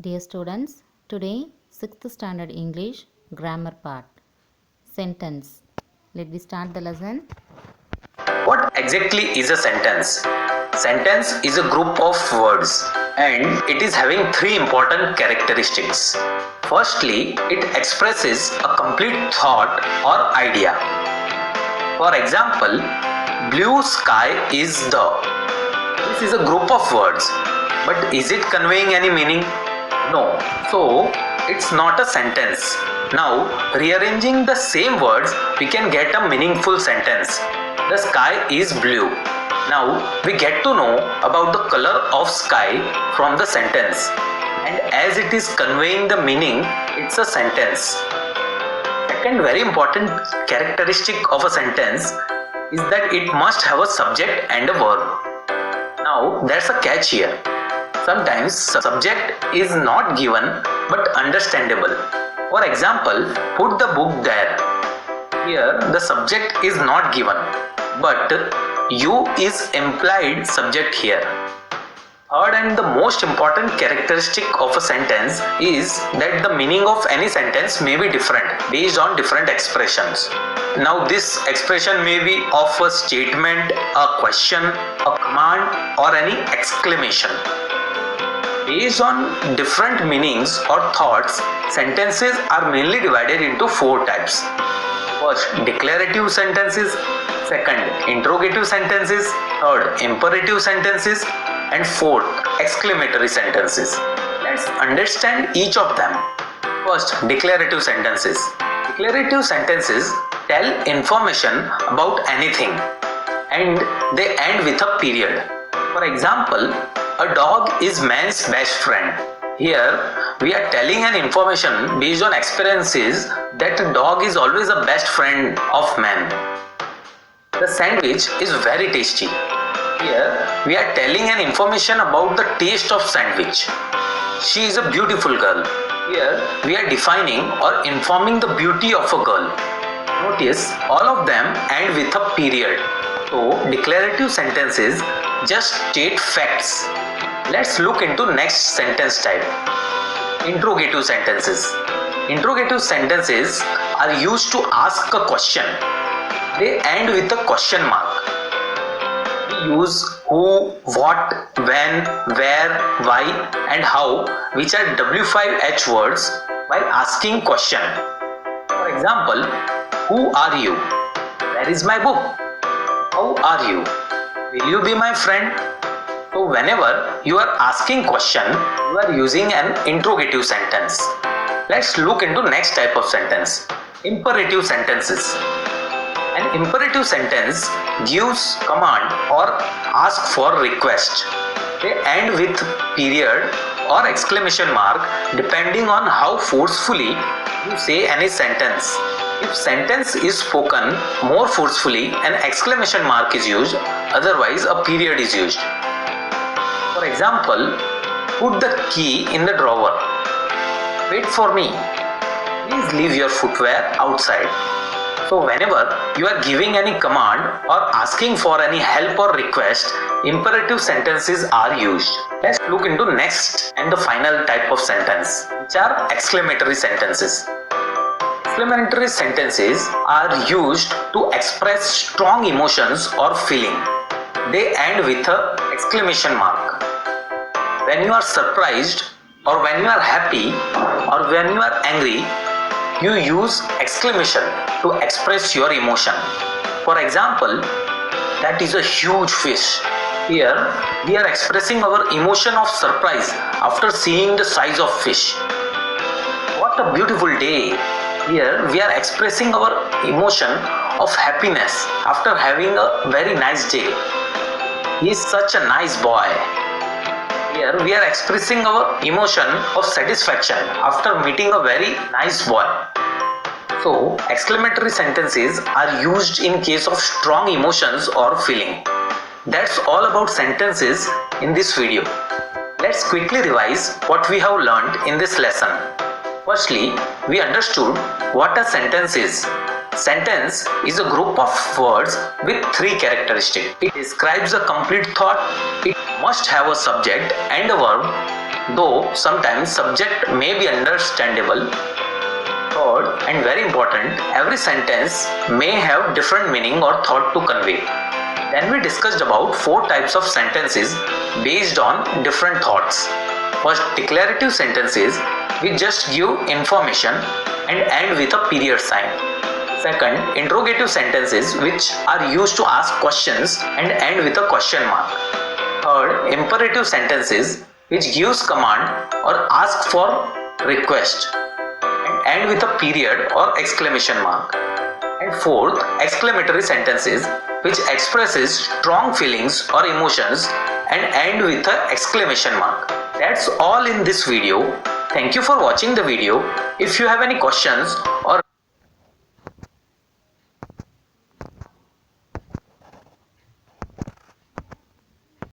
Dear students, today 6th standard English grammar part. Sentence. Let me start the lesson. What exactly is a sentence? Sentence is a group of words and it is having three important characteristics. Firstly, it expresses a complete thought or idea. For example, blue sky is the. This is a group of words, but is it conveying any meaning? No. So, it's not a sentence. Now, rearranging the same words, we can get a meaningful sentence. The sky is blue. Now, we get to know about the color of sky from the sentence. And as it is conveying the meaning, it's a sentence. Second very important characteristic of a sentence is that it must have a subject and a verb. Now, there's a catch here. Sometimes subject is not given but understandable. For example, put the book there. Here the subject is not given but you is implied subject here. Third and the most important characteristic of a sentence is that the meaning of any sentence may be different based on different expressions. Now this expression may be of a statement, a question, a command or any exclamation. Based on different meanings or thoughts, sentences are mainly divided into four types. First, declarative sentences. Second, interrogative sentences. Third, imperative sentences. And fourth, exclamatory sentences. Let's understand each of them. First, declarative sentences. Declarative sentences tell information about anything and they end with a period. For example, a dog is man's best friend. Here, we are telling an information based on experiences that a dog is always a best friend of man. The sandwich is very tasty. Here, we are telling an information about the taste of sandwich. She is a beautiful girl. Here, we are defining or informing the beauty of a girl. Notice, all of them end with a period. So, declarative sentences just state facts. Let's look into next sentence type. Interrogative sentences. Interrogative sentences are used to ask a question. They end with a question mark. We use who, what, when, where, why and how, which are W5H words while asking question. For example, who are you? Where is my book? How are you? Will you be my friend? So whenever you are asking question, you are using an interrogative sentence. Let's look into next type of sentence. Imperative sentences. An imperative sentence gives command or ask for request. They end with period or exclamation mark depending on how forcefully you say any sentence. If sentence is spoken more forcefully, an exclamation mark is used, otherwise a period is used. For example, put the key in the drawer. Wait for me. Please leave your footwear outside. So whenever you are giving any command or asking for any help or request, imperative sentences are used. Let's look into next and the final type of sentence, which are exclamatory sentences. Exclamatory sentences are used to express strong emotions or feeling. They end with an exclamation mark. When you are surprised or when you are happy or when you are angry, you use exclamation to express your emotion. For example, that is a huge fish. Here, we are expressing our emotion of surprise after seeing the size of fish. What a beautiful day. Here, we are expressing our emotion of happiness after having a very nice day. He is such a nice boy. Here, we are expressing our emotion of satisfaction after meeting a very nice boy. So, exclamatory sentences are used in case of strong emotions or feeling. That's all about sentences in this video. Let's quickly revise what we have learned in this lesson. Firstly, we understood what a sentence is. Sentence is a group of words with three characteristics. It describes a complete thought. It must have a subject and a verb. though sometimes subject may be understandable. Third, and very important, every sentence may have different meaning or thought to convey. Then we discussed about 4 types of sentences based on different thoughts. First, declarative sentences which just give information and end with a period sign. Second, interrogative sentences which are used to ask questions and end with a question mark. Third, imperative sentences which gives command or ask for request and end with a period or exclamation mark. And fourth, exclamatory sentences which expresses strong feelings or emotions and end with an exclamation mark. That's all in this video. Thank you for watching the video. If you have any questions or